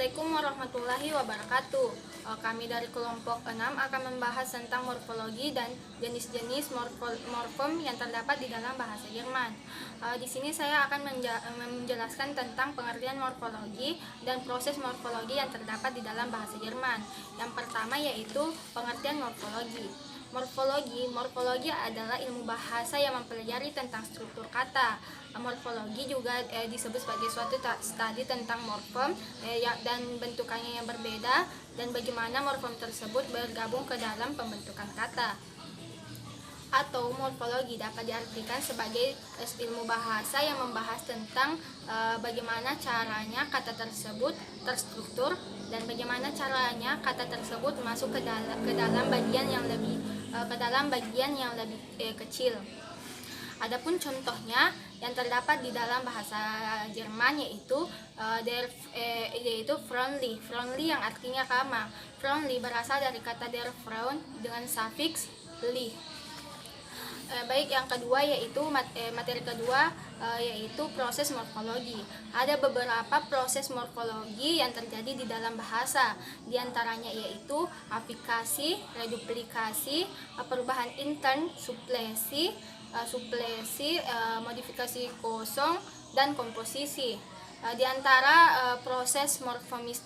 Assalamualaikum warahmatullahi wabarakatuh. Kami dari kelompok 6 akan membahas tentang morfologi dan jenis-jenis morfem yang terdapat di dalam bahasa Jerman. Di sini saya akan menjelaskan tentang pengertian morfologi dan proses morfologi yang terdapat di dalam bahasa Jerman. Yang pertama yaitu pengertian morfologi. Morfologi adalah ilmu bahasa yang mempelajari tentang struktur kata. Morfologi juga disebut sebagai suatu studi tentang morfem dan bentukannya yang berbeda dan bagaimana morfem tersebut bergabung ke dalam pembentukan kata. Atau morfologi dapat diartikan sebagai ilmu bahasa yang membahas tentang bagaimana caranya kata tersebut terstruktur dan bagaimana caranya kata tersebut masuk ke dalam bagian yang lebih kecil. Adapun contohnya yang terdapat di dalam bahasa Jerman yaitu Freundly yang artinya ramah. Freundly berasal dari kata der Frauen dengan sufiks li. Baik, yang kedua yaitu materi kedua yaitu proses morfologi. Ada beberapa proses morfologi yang terjadi di dalam bahasa. Di antaranya yaitu aplikasi, reduplikasi, perubahan intern, suplesi, modifikasi kosong, dan komposisi. Di antara proses morfomis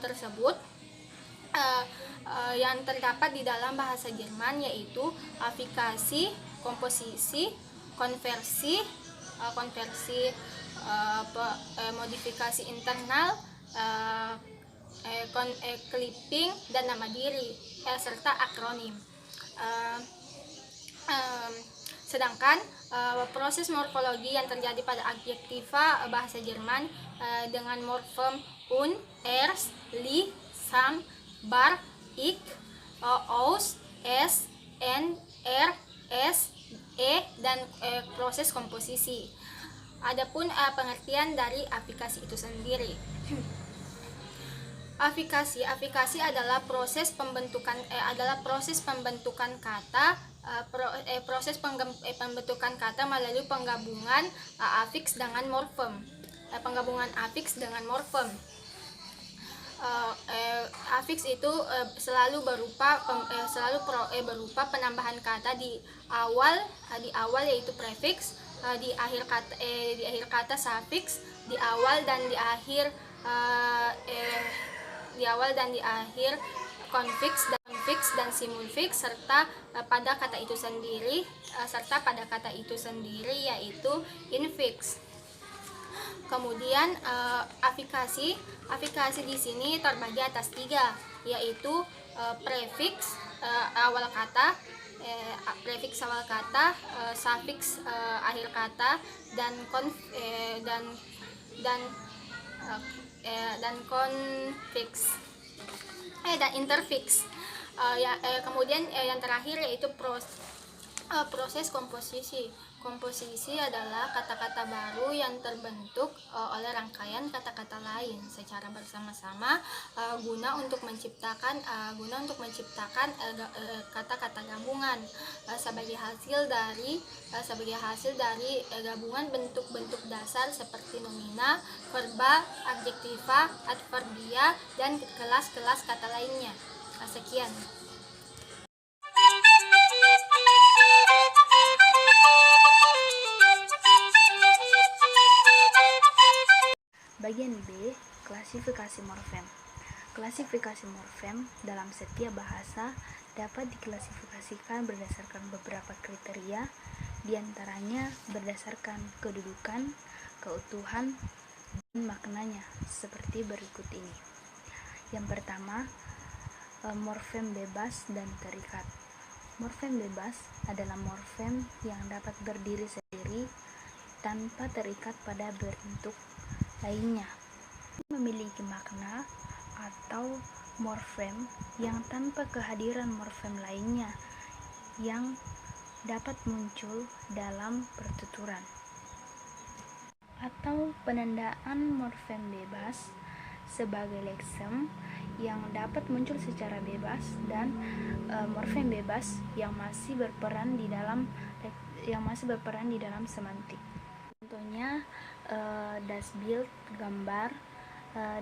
tersebut yang terdapat di dalam bahasa Jerman yaitu aplikasi, komposisi, konversi, modifikasi internal, clipping, dan nama diri serta akronim. Sedangkan proses morfologi yang terjadi pada adjektiva bahasa Jerman dengan morfem un, ers, li, sam, bar, ik, aus, es, en, er, es, e, dan proses komposisi. Adapun pengertian dari aplikasi itu sendiri. Aplikasi adalah proses pembentukan kata, pembentukan kata melalui penggabungan afiks dengan morfem. Afiks itu selalu berupa penambahan kata di awal yaitu prefiks, di akhir kata sufiks, di awal dan di akhir konfiks dan simulfiks serta pada kata itu sendiri yaitu infiks. Kemudian aplikasi di sini terbagi atas 3 yaitu prefiks awal kata, sufiks akhir kata, dan konfiks dan interfiks. Kemudian yang terakhir yaitu proses komposisi. Komposisi adalah kata-kata baru yang terbentuk oleh rangkaian kata-kata lain secara bersama-sama guna untuk menciptakan kata-kata gabungan sebagai hasil dari gabungan bentuk-bentuk dasar seperti nomina, verba, adjektiva, adverbia, dan kelas-kelas kata lainnya. Sekian. Bagian B, klasifikasi morfem. Klasifikasi morfem dalam setiap bahasa dapat diklasifikasikan berdasarkan beberapa kriteria, diantaranya berdasarkan kedudukan, keutuhan, dan maknanya seperti berikut ini. Yang pertama, morfem bebas dan terikat. Morfem bebas adalah morfem yang dapat berdiri sendiri tanpa terikat pada bentuk lainnya. Memiliki makna atau morfem yang tanpa kehadiran morfem lainnya yang dapat muncul dalam pertuturan. Atau penandaan morfem bebas sebagai leksem yang dapat muncul secara bebas, dan morfem bebas yang masih berperan di dalam semantik. Contohnya das Bild gambar,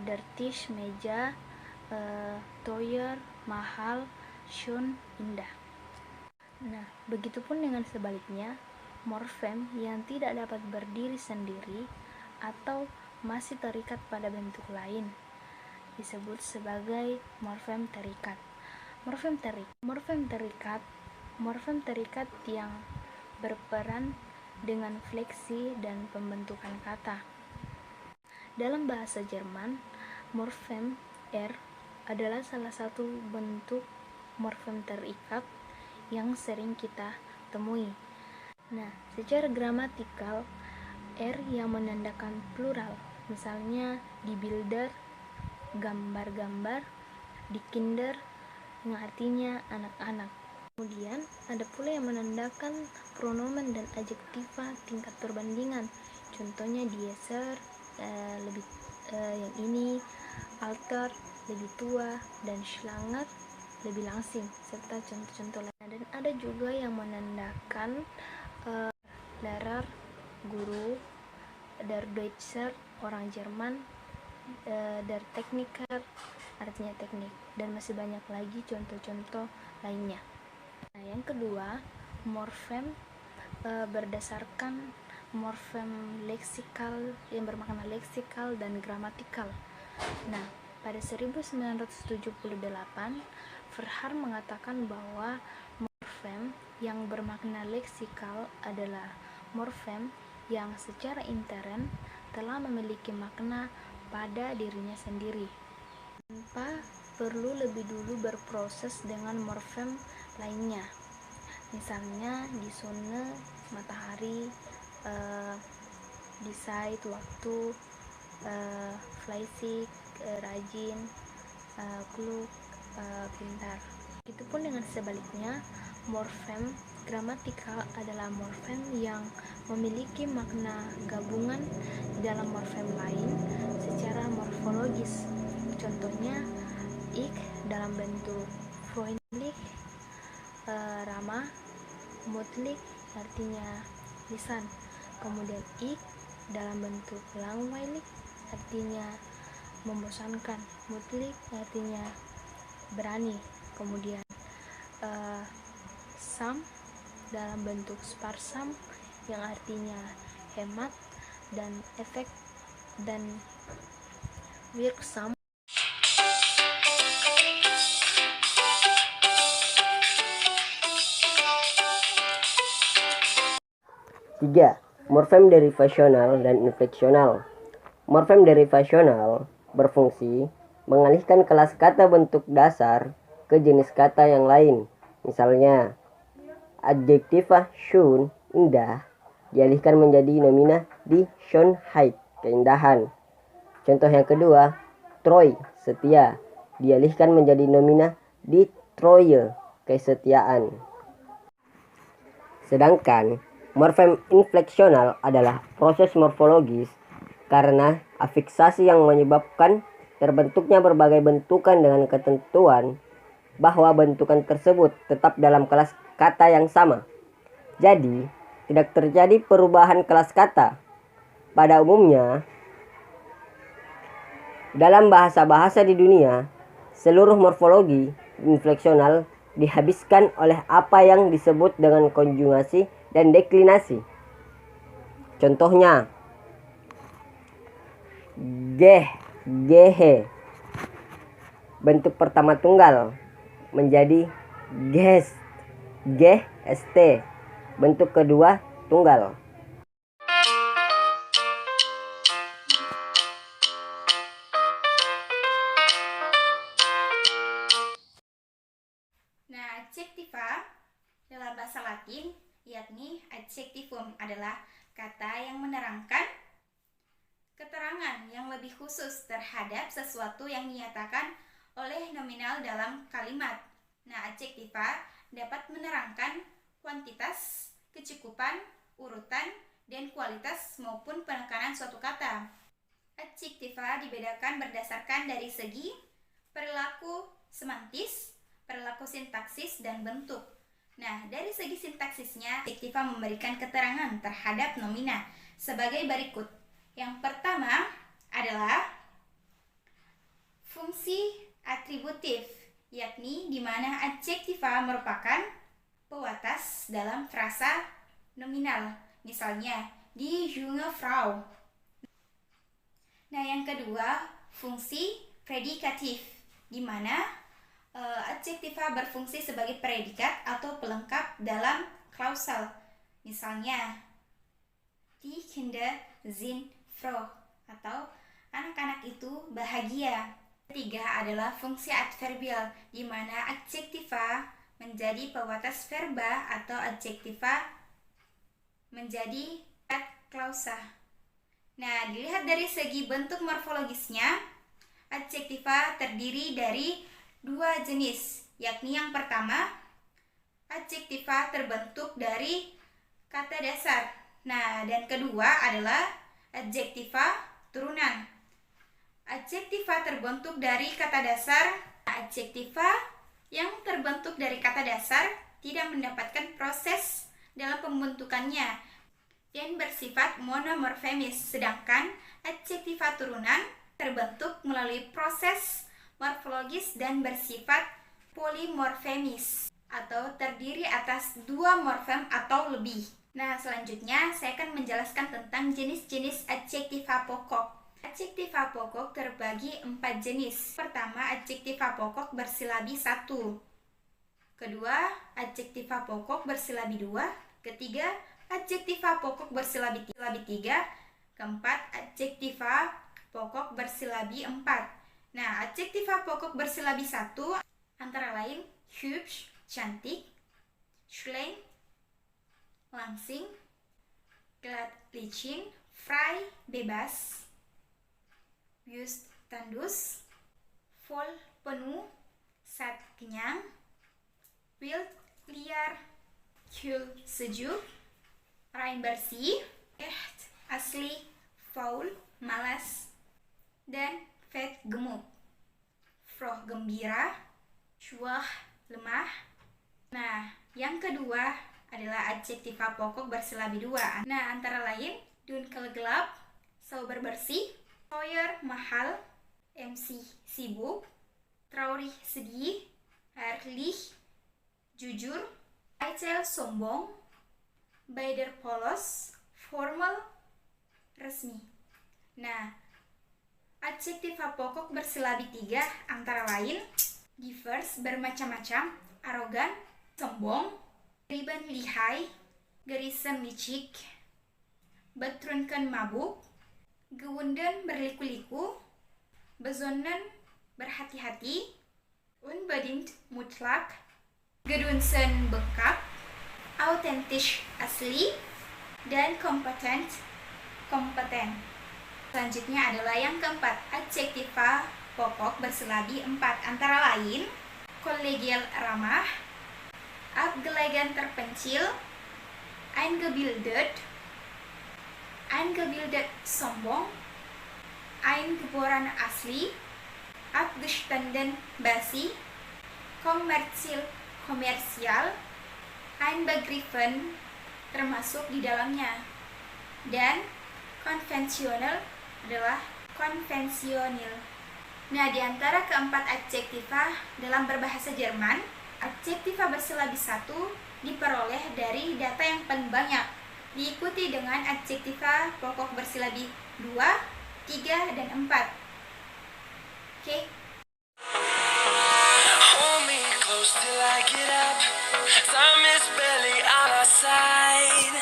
der Tisch meja, teuer mahal, schön indah. Nah, begitupun dengan sebaliknya, morfem yang tidak dapat berdiri sendiri atau masih terikat pada bentuk lain disebut sebagai morfem terikat. Morfem terikat yang berperan dengan fleksi dan pembentukan kata. Dalam bahasa Jerman, morfem R adalah salah satu bentuk morfem terikat yang sering kita temui. Nah, secara gramatikal, R yang menandakan plural, misalnya di Bilder, gambar-gambar, di Kinder, yang artinya anak-anak. Kemudian, ada pula yang menandakan pronomen dan adjektiva tingkat perbandingan. Contohnya dieser, yang ini, alter, lebih tua, dan schlanger, lebih langsing, serta contoh-contoh lain. Dan ada juga yang menandakan Lehrer, guru, der Deutscher, orang Jerman, der Techniker, artinya teknik, dan masih banyak lagi contoh-contoh lainnya. Nah, yang kedua, morfem berdasarkan morfem leksikal yang bermakna leksikal dan gramatikal. Nah, pada 1978, Verhaar mengatakan bahwa morfem yang bermakna leksikal adalah morfem yang secara intern telah memiliki makna pada dirinya sendiri, tanpa perlu lebih dulu berproses dengan morfem lainnya. Misalnya di Sonne, matahari, di Zeit, waktu, fleißig, rajin, klug, pintar. Begitupun dengan sebaliknya, morfem gramatikal adalah morfem yang memiliki makna gabungan dalam morfem lain secara morfologis. Contohnya, ich dalam bentuk freundlich, ramah, muntlich artinya lisan. Kemudian ich dalam bentuk langweilig artinya membosankan, muntlich artinya berani. Kemudian sam dalam bentuk sparsam yang artinya hemat, dan efek dan wirksam. Tiga, morfem derivasional dan infleksional. Morfem derivasional berfungsi mengalihkan kelas kata bentuk dasar ke jenis kata yang lain. Misalnya, adjektiva schön, indah, dialihkan menjadi nomina di Schönheit, keindahan. Contoh yang kedua, treu, setia, dialihkan menjadi nomina di Treue, kesetiaan. Sedangkan morfem infleksional adalah proses morfologis karena afiksasi yang menyebabkan terbentuknya berbagai bentukan dengan ketentuan bahwa bentukan tersebut tetap dalam kelas kata yang sama. Jadi, tidak terjadi perubahan kelas kata. Pada umumnya, dalam bahasa-bahasa di dunia, seluruh morfologi infleksional dihabiskan oleh apa yang disebut dengan konjugasi dan deklinasi. Contohnya, gehe, bentuk pertama tunggal menjadi gest, bentuk kedua tunggal. Nah, adjektiva dalam bahasa Latin, yakni adjektivum adalah kata yang menerangkan keterangan yang lebih khusus terhadap sesuatu yang dinyatakan oleh nominal dalam kalimat. Nah, adjektiva dapat menerangkan kuantitas, kecukupan, urutan, dan kualitas maupun penekanan suatu kata. Adjektiva dibedakan berdasarkan dari segi perilaku semantis, perilaku sintaksis, dan bentuk. Nah, dari segi sintaksisnya, adjektiva memberikan keterangan terhadap nomina sebagai berikut. Yang pertama adalah fungsi atributif, yakni di mana adjektiva merupakan pewatas dalam frasa nominal. Misalnya, die junge Frau. Nah, yang kedua, fungsi predikatif, di mana adjektiva berfungsi sebagai predikat atau pelengkap dalam klausal. Misalnya, die Kinder sind froh, atau anak-anak itu bahagia. Ketiga adalah fungsi adverbial, di mana adjektiva menjadi pewatas verba atau adjektiva menjadi klausa. Nah, dilihat dari segi bentuk morfologisnya, adjektiva terdiri dari dua jenis, yakni yang pertama, adjektiva terbentuk dari kata dasar. Nah, dan kedua adalah adjektiva turunan. Adjektiva terbentuk dari kata dasar. Adjektiva yang terbentuk dari kata dasar tidak mendapatkan proses dalam pembentukannya dan bersifat monomorfemis, sedangkan adjektiva turunan terbentuk melalui proses morfologis dan bersifat polimorfemis atau terdiri atas dua morfem atau lebih. Nah, selanjutnya saya akan menjelaskan tentang jenis-jenis adjektiva pokok. Adjektiva pokok terbagi 4 jenis. Pertama, adjektiva pokok bersilabi 1. Kedua, adjektiva pokok bersilabi 2. Ketiga, adjektiva pokok bersilabi 3. Keempat, adjektiva pokok bersilabi 4. Nah, adjektiva pokok bersilabi 1 antara lain hübsch, cantik, schlank, langsing, glad, licin, frei, bebas, wüst, tandus, voll, penuh, saat, kenyang, wild, liar, kühl, sejuk, rein, bersih, echt, asli, faul, malas, dan vet, gemuk. Froh, gembira, schwach, lemah. Nah, yang kedua adalah adjektiva pokok bersilabi 2. Nah, antara lain dunkel, gelap, sauber, bersih, teuer, mahal, MC, sibuk, traurig, sedih, ehrlich, jujur, eitel, sombong, beider, polos, formal, resmi. Nah, adjektiva pokok bersilabi 3 antara lain divers, bermacam-macam, arogan, sombong, riben, lihai, gerissen, licik, betrunken, mabuk, gewunden, berliku-liku, besonnen, berhati-hati, unbedingt, mutlak, gedunsen, bengkak, authentisch, asli, dan kompetent, kompeten. Selanjutnya adalah yang keempat, adjektiva pokok bersilabi 4 antara lain kollegial, ramah, abgelegen, terpencil, eingebildet, sombong, eingeboren, asli, abgestanden, basi, kommerzial, komersial, einbegriffen, termasuk di dalamnya, dan konvensional adalah konvensional. Nah, di antara keempat adjektiva dalam berbahasa Jerman, adjektiva bersilabi 1 diperoleh dari data yang paling banyak, diikuti dengan adjektiva pokok bersilabi 2, 3, dan 4. Oke. Hold me close till I get up. Time is barely on our side.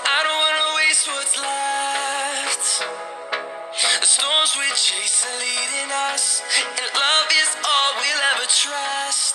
I don't wanna waste what's left. The storms we chase are leading us, and love is all we'll ever try.